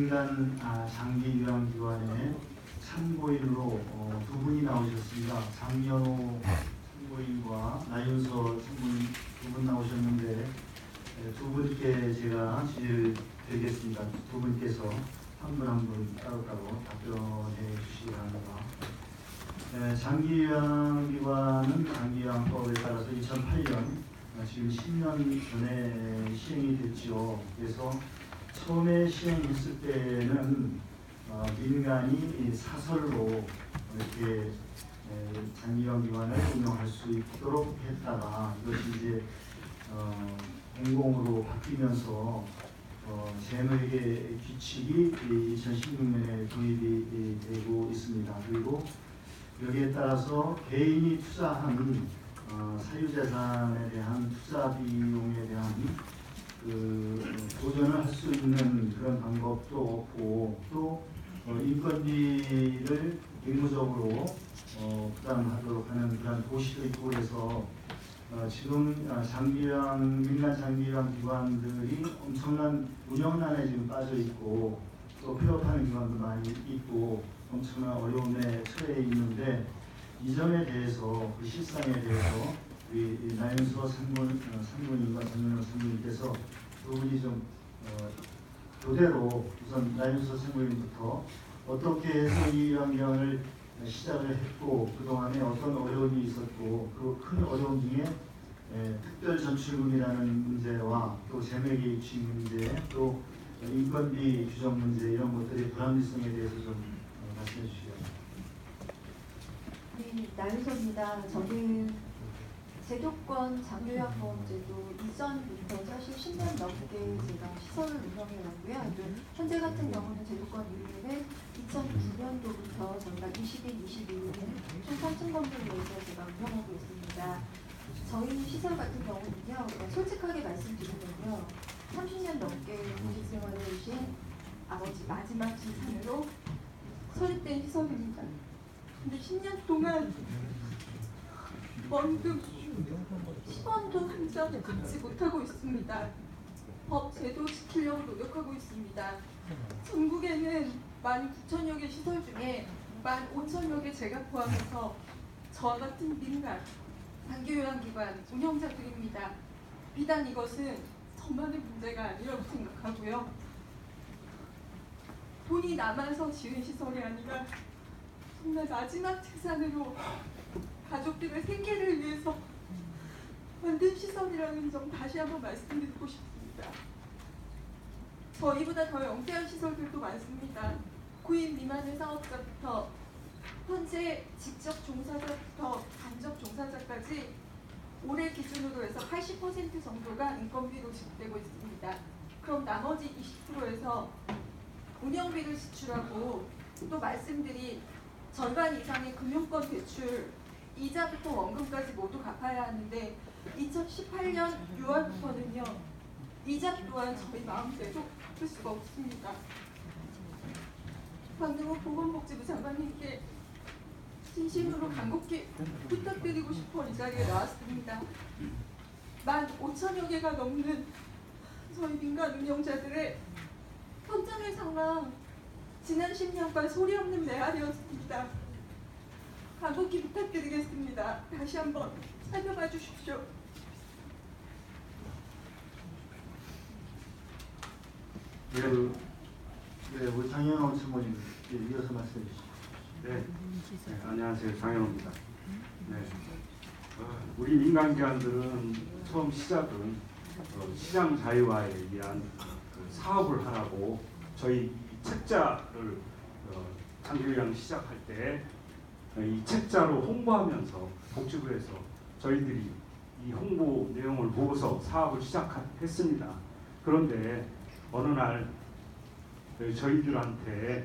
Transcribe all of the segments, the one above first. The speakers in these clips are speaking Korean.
민간 장기요양기관의 참고인으로 두 분이 나오셨습니다. 장연호 참고인과 나윤서 참고인 두 분 나오셨는데 두 분께 제가 질의를 드리겠습니다. 두 분께서 한 분 한 분 따로따로 답변해 주시기 바랍니다. 장기요양기관은 장기요양법에 따라서 2008년 지금 10년 전에 시행이 됐죠. 그래서 처음에 시행했을 때는 민간이 사설로 이렇게 장기요양기관을 운영할 수 있도록 했다가 이것이 이제 공공으로 바뀌면서 재무회계 규칙이 2016년에 도입이 되고 있습니다. 그리고 여기에 따라서 개인이 투자한 사유재산에 대한 투자 비용에 대한 도전을 할 수 있는 그런 방법도 없고 또 인건비를 의무적으로 부담하도록 하는 그런 도시도 있고 그래서 지금 민간 장기요양 기관들이 엄청난 운영난에 지금 빠져 있고 또 폐업하는 기관도 많이 있고 엄청난 어려움에 처해 있는데 이 점에 대해서 그 실상에 대해서 우리 나윤서 상무님과 장연호 상무님께서 두 분이 좀 교대로 우선 나윤서 상무님부터 어떻게 해서 이 요양기관을 시작을 했고 그동안에 어떤 어려움이 있었고 그 큰 어려움 중에 특별 전출금이라는 문제와 또 재무회계 규칙 문제 또 인건비 규정 문제 이런 것들의 불합리성에 대해서 좀 말씀해 주시죠. 네, 나윤서입니다. 저는 제도권 장기요양보험제도 이전부터 사실 10년 넘게 제가 시설을 운영해 왔고요. 현재 같은 경우는 제도권 유예는 2009년도부터 저희가 20일, 22일에는 총 3,000건물을 내서 제가 운영하고 있습니다. 저희 시설 같은 경우는요, 솔직하게 말씀드리면요, 30년 넘게 공직 생활을 해오신 아버지 마지막 진산으로 설립된 시설입니다. 근데 10년 동안 원금 10원도 한 장 갚지 못하고 있습니다. 법 제도 지키려고 노력하고 있습니다. 전국에는 19,000여 개 시설 중에 15,000여 개 제가 포함해서 저 같은 민간 장기요양기관 운영자들입니다. 비단 이것은 저만의 문제가 아니라고 생각하고요. 돈이 남아서 지은 시설이 아니라 정말 마지막 재산으로 가족들의 생계를 위해서 만든 시설이라는 점 다시 한번 말씀드리고 싶습니다. 저희보다 더 영세한 시설들도 많습니다. 9인 미만의 사업자부터 현재 직접 종사자부터 간접 종사자까지 올해 기준으로 해서 80% 정도가 인건비로 지급되고 있습니다. 그럼 나머지 20%에서 운영비를 지출하고 또 말씀드린 절반 이상의 금융권 대출 이자부터 원금까지 모두 갚아야 하는데 2018년 6월부터는요 이자 또한 저희 마음대로 갚을 수가 없습니다. 방금은 보건복지부 장관님께 진심으로 간곡히 부탁드리고 싶어 이 자리에 나왔습니다. 15,000여 개가 넘는 저희 민간 운영자들의 현장의 상황 지난 10년간 소리 없는 메아리였습니다. 간곡히 부탁드리겠습니다. 다시 한번 살펴봐 주십시오. 네, 우리 장연호 참모님 이어서 말씀해 주시죠. 네, 안녕하세요. 장연호입니다. 네, 우리 민간기관들은 처음 시작은 시장 자유화에 의한 사업을 하라고 저희 책자를 장기요양 시작할 때 이 책자로 홍보하면서 복지부에서 저희들이 이 홍보 내용을 보고서 사업을 시작했습니다. 그런데 어느 날 저희들한테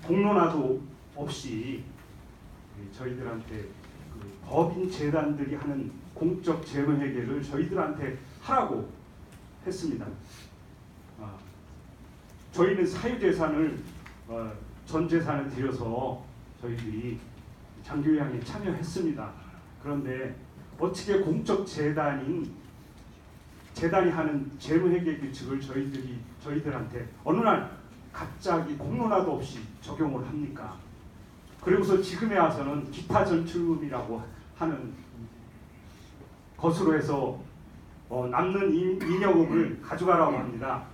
공론화도 없이 저희들한테 법인 재단들이 하는 공적 재무회계를 저희들한테 하라고 했습니다. 저희는 사유재산을 전 재산을 들여서 저희들이 장기요양에 참여했습니다. 그런데 어떻게 공적 재단인 재단이 하는 재무회계 규칙을 저희들한테 어느 날 갑자기 공론화도 없이 적용을 합니까? 그리고서 지금에 와서는 기타 전출금이라고 하는 것으로 해서 남는 잉여금을 가져가라고 합니다.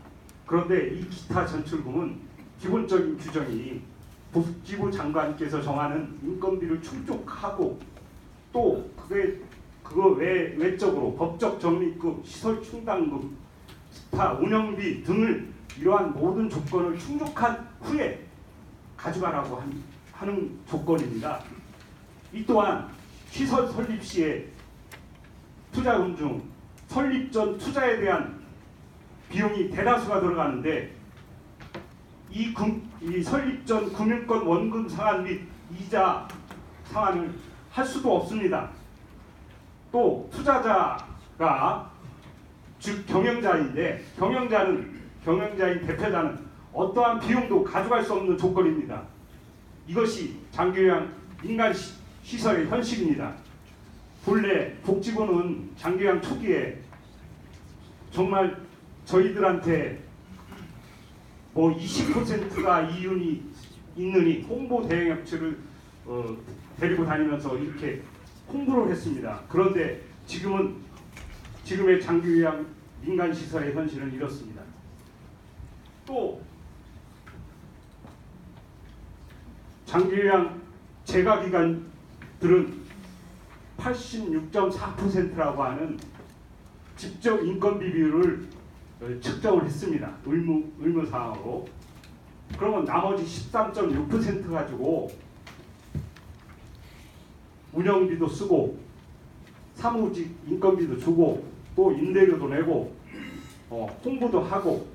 그런데 이 기타 전출금은 기본적인 규정이 복지부 장관께서 정하는 인건비를 충족하고 또 그거 외적으로 법적 적립금, 시설 충당금, 스타 운영비 등을 이러한 모든 조건을 충족한 후에 가져가라고 하는 조건입니다. 이 또한 시설 설립 시에 투자금 중 설립 전 투자에 대한 비용이 대다수가 들어가는데 이 설립 전 금융권 원금 상환 및 이자 상환을 할 수도 없습니다. 또 투자자가 즉 경영자인데 경영자인 대표자는 어떠한 비용도 가져갈 수 없는 조건입니다. 이것이 장기요양 민간 시설의 현실입니다. 본래 복지부는 장기요양 초기에 정말 저희들한테 뭐 20%가 이윤이 있느니 홍보 대행업체를 데리고 다니면서 이렇게 홍보를 했습니다. 그런데 지금의 장기요양 민간 시설의 현실은 이렇습니다. 또 장기요양 재가기관들은 86.4%라고 하는 직접 인건비 비율을 측정을 했습니다. 의무사항으로. 그러면 나머지 13.6% 가지고 운영비도 쓰고 사무직 인건비도 주고 또 임대료도 내고 홍보도 하고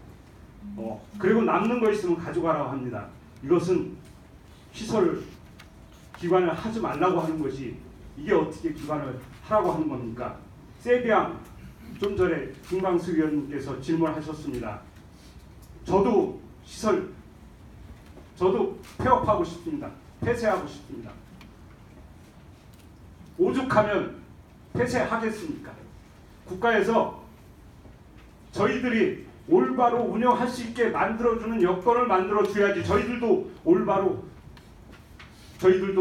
그리고 남는 거 있으면 가져가라고 합니다. 이것은 시설 기관을 하지 말라고 하는 것이 이게 어떻게 기관을 하라고 하는 겁니까? 세비양 좀 전에 김광수 위원님께서 질문하셨습니다. 저도 폐업하고 싶습니다. 폐쇄하고 싶습니다. 오죽하면 폐쇄하겠습니까? 국가에서 저희들이 올바로 운영할 수 있게 만들어주는 여건을 만들어줘야지 저희들도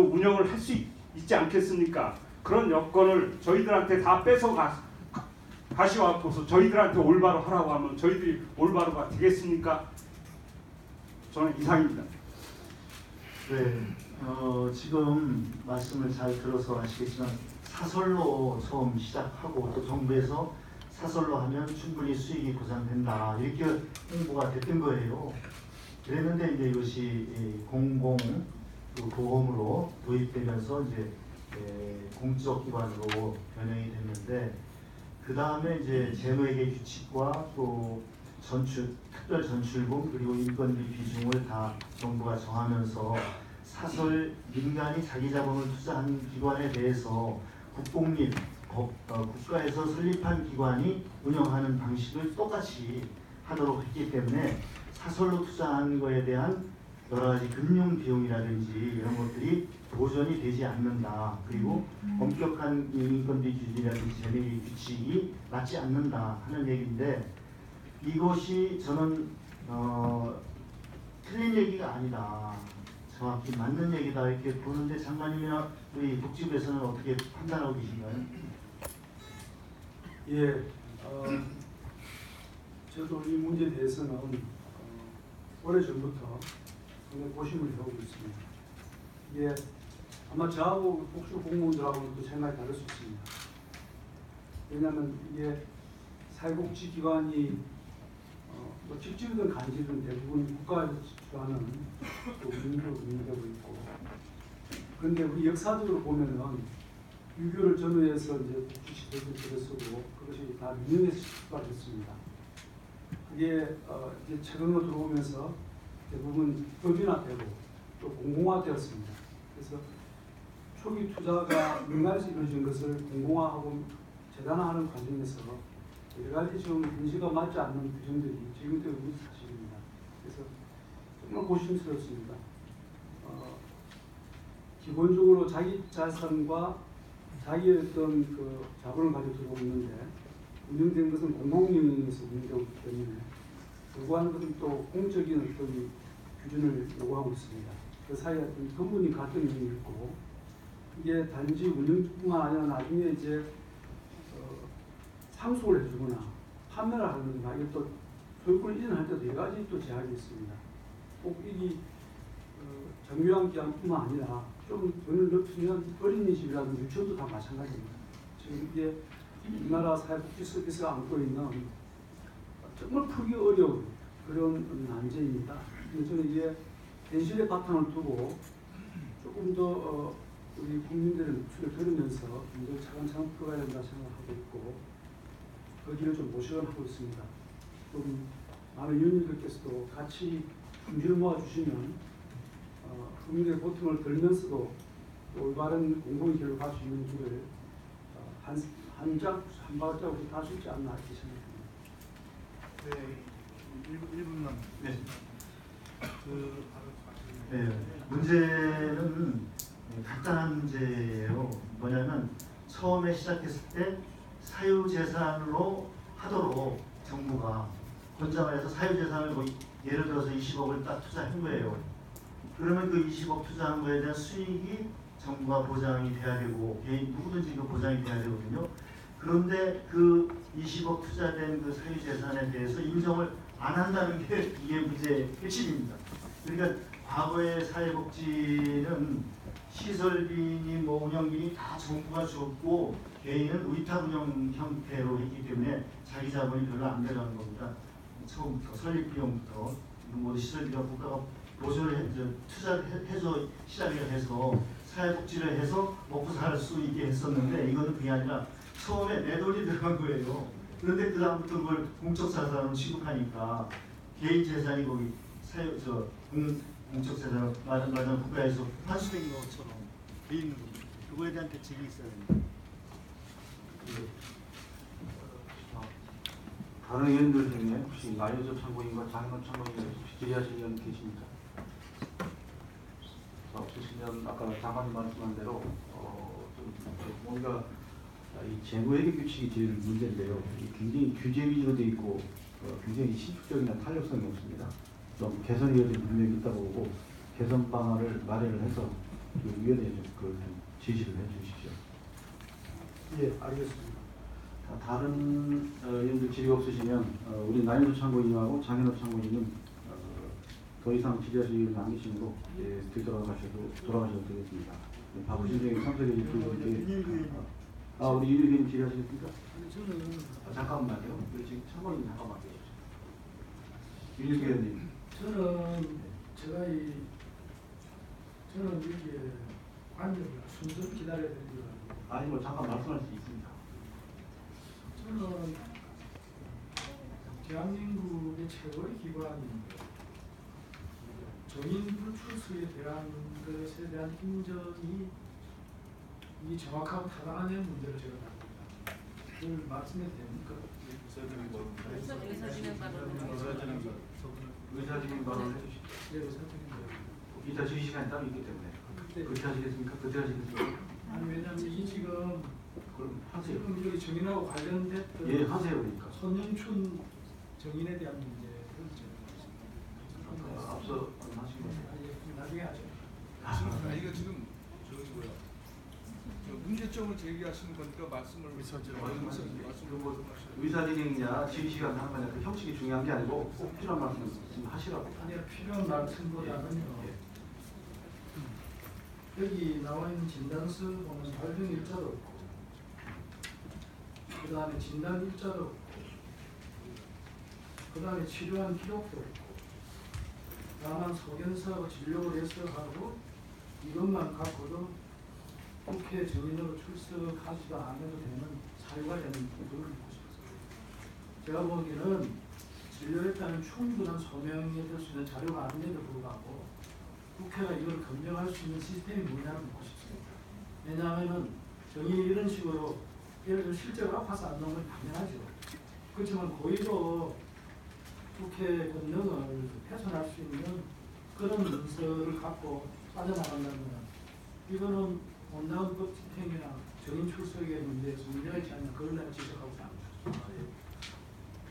운영을 할 수 있지 않겠습니까? 그런 여건을 저희들한테 다 뺏어 가시와서 저희들한테 올바로 하라고 하면 저희들이 올바로가 되겠습니까? 저는 이상입니다. 네, 지금 말씀을 잘 들어서 아시겠지만 사설로 처음 시작하고 또 정부에서 사설로 하면 충분히 수익이 보장된다 이렇게 홍보가 됐던 거예요. 그랬는데 이제 이것이 공공 보험으로 도입되면서 이제 공적 기관으로 변형이 됐는데 그 다음에 이제 재무회계 규칙과 또 특별 전출금 그리고 인건비 비중을 다 정부가 정하면서 사설 민간이 자기 자본을 투자한 기관에 대해서 국가에서 설립한 기관이 운영하는 방식을 똑같이 하도록 했기 때문에 사설로 투자한 거에 대한 여러 가지 금융 비용이라든지 이런 것들이 보전이 되지 않는다. 그리고 엄격한 인건비 기준이라든지 재무회계 규칙이 맞지 않는다 하는 얘기인데 이것이 저는 틀린 얘기가 아니다. 정확히 맞는 얘기다 이렇게 보는데 장관님이나 우리 복지부에서는 어떻게 판단하고 계신가요? 예, 저도 이 문제에 대해서는 오래전부터 굉장히 고심을 하고 있습니다. 예, 아마 저하고 복지부 공무원들하고는 또 생각이 다를 수 있습니다. 왜냐하면 이게 사회복지기관이 뭐 직접이든 간접이든 대부분 국가에서 주도하는 또 운영으로 운영되고 있고, 그런데 우리 역사적으로 보면은 유교를 전후해서 이제 복지시설을 들어서고 그것이 다 민영에서 출발했습니다. 그게 이제 최근으로 들어오면서 대부분 법인화되고 또 공공화되었습니다. 그래서 초기 투자가 민간에서 이루어진 것을 공공화하고 재단화하는 과정에서 여러 가지 좀 인지가 맞지 않는 규정들이 지금도 있는 사실입니다. 그래서 정말 고심스럽습니다. 기본적으로 자기 자산과 자기의 어떤 그 자본을 가지고 들어오는데 운영된 것은 공공운영에서 운영되기 때문에 요구하는 것은 또 공적인 어떤 규준을 요구하고 있습니다. 그 사이에 어떤 근본이 갈등이 있고 이게 단지 운영뿐만 아니라 나중에 이제 상속을 해주거나 판매를 하는가 이게 또 소유권 이전할 때도 여러 가지 또 제약이 있습니다. 꼭 이 정유한 기간뿐만 아니라 좀 돈을 높이면 어린이집이라든지 유치원도 다 마찬가지입니다. 지금 이게 우리나라 사회복지 서비스가 안고 있는 정말 풀기 어려운 그런 난제입니다. 그래서 저는 이게 현실의 바탕을 두고 조금 더 우리 국민들의 목소리를 들으면서 문제를 차근차근 풀어가야 된다 생각하고 있고 거기를 좀 모색을 하고 있습니다. 좀 많은 위원님들께서도 같이 품질을 모아주시면 국민의 고통을 덜면서도 올바른 공공의 길로 갈 수 있는 길을 한 발자국씩 갈 수 있지 않나 이렇게 생각합니다. 네, 1분만. 네. 그 네, 문제는 간단한 문제예요. 뭐냐면 처음에 시작했을 때 사유재산으로 하도록 정부가 혼자 말해서 사유재산을 뭐 예를 들어서 20억을 딱 투자한 거예요. 그러면 그 20억 투자한 거에 대한 수익이 정부가 보장이 돼야 되고 개인 누구든지 그 보장이 돼야 되거든요. 그런데 그 20억 투자된 그 사유재산에 대해서 인정을 안 한다는 게 이게 문제의 핵심입니다. 그러니까 과거의 사회복지는 시설비니 뭐 운영비니 다 정부가 줬고 개인은 의탁 운영 형태로 했기 때문에 자기 자본이 별로 안 들어가는 겁니다. 처음부터 설립 비용부터 모두 시설비가 국가가 보조를 투자를 해서 시작을 해서 사회복지를 해서 먹고 살 수 있게 했었는데 이거는 그게 아니라 처음에 내 돈이 들어간 거예요. 그런데 그 다음부터 그걸 공적 자산으로 취급하니까 개인 재산이 거기 공적 재산으로 말하자면 국가에서 환수된 것처럼 돼 있는 겁니다. 그거에 대한 대책이 있어야 됩니다. 다른 의원들 중에 혹시 나효섭 참고인과 장인호 참고인 혹시 질의하실 의원 계십니까? 없으시면 아까 장관님 말씀한 대로 좀 뭔가 이 재무회계 규칙이 제일 문제인데요. 굉장히 규제 위주로 되어 있고 굉장히 신축적이나 탄력성이 없습니다. 좀 개선이 여전히 분명히 있다고 보고 개선 방안을 마련을 해서 그 위원회에 좀 제시를 해주십시오. 예, 알겠습니다. 다른 의원들 질의 없으시면 우리 나윤호 참고인하고 장현호 참고인은 더 이상 질의하실 일은 안 계시므로 돌아가셔도 되겠습니다. 바쁘신 중에 참석해 주신 분께 우리 윤 의원님 질의하시겠습니까? 저는 잠깐만요. 우리 지금 참고인 잠깐만 계십시오. 윤 의원님. 저는 이게 관여를 순서를 기다려야 되는 거 아니 뭐 잠깐 말씀할 수 있습니다. 저는 대한민국의 최고의 기관인 정인 불출소에 대한 것에 대한 인정이 이 정확하고 타당한 문제를 제가 답니다. 그걸 말씀해도 됩니까? 의사진행 발언을 해주십시오. 네, 의사적인 거. 이따 주의 시간이 따로 있기 때문에 그때 하시겠습니까? 그때 하시겠습니까? 아니 왜냐면 이 지금 그럼 하세요. 지금 여기 정인하고 관련됐던 예, 하세요 그러니까. 손영춘 정인에 대한 문제를 제가 앞서 하신 거. 나중에 하죠. 이거 지금 저기 뭐야 문제점을 제기하시는 거니까 말씀을 의사진행이냐 지휘 시간 하는 거냐 그 형식이 중요한 게 아니고 꼭 필요한 말씀 좀 하시라고. 아니 필요한 말씀보다는요. 여기 나와 있는 진단서 보면 발병 일자도 없고, 그 다음에 진단 일자도 없고, 그 다음에 치료한 기록도 없고, 다만 소견서하고 진료를 해서 하고 이것만 갖고도 국회 정인으로 출석하지도 않아도 되는 사유가 되는 부분을 보고 싶습니다. 제가 보기에는 진료에 따른 충분한 소명이 될 수 있는 자료가 아닌데도 불구하고 국회가 이걸 검증할 수 있는 시스템이 뭐냐를 묻고 싶습니다. 왜냐하면 정인이 이런 식으로 예를 들어 실제로 아파서 안 나오는 건 당연하죠. 그렇지만 고의로 국회 권능을 훼손할 수 있는 그런 문서를 갖고 빠져나간다면 이거는 온라인 법 집행이나 정인 출석의 문제에서 문제가 있지 않냐 그걸 내가 지적하고 있습니다.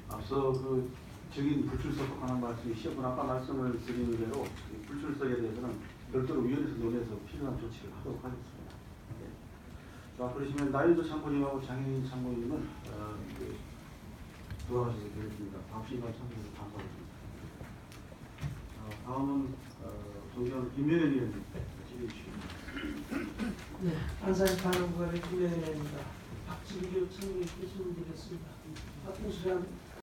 앞서 그 증인 불출석 관한 말씀이 있었고 아까 말씀을 드린 대로 이 불출석에 대해서는 별도로 위원회에서 논의해서 필요한 조치를 하도록 하겠습니다. 네. 자, 그러시면 나윤도 참고님하고 장혜인 참고님은 돌아가셔도 되겠습니다. 다음 시간 참고해서 감사드립니다. 다음은 존경하는 김명현 위원님 질의 주시겠습니다. 네, 안산시 관원부관의 김영현입니다. 박진규 청문회 question을 드리겠습니다. 같은 시간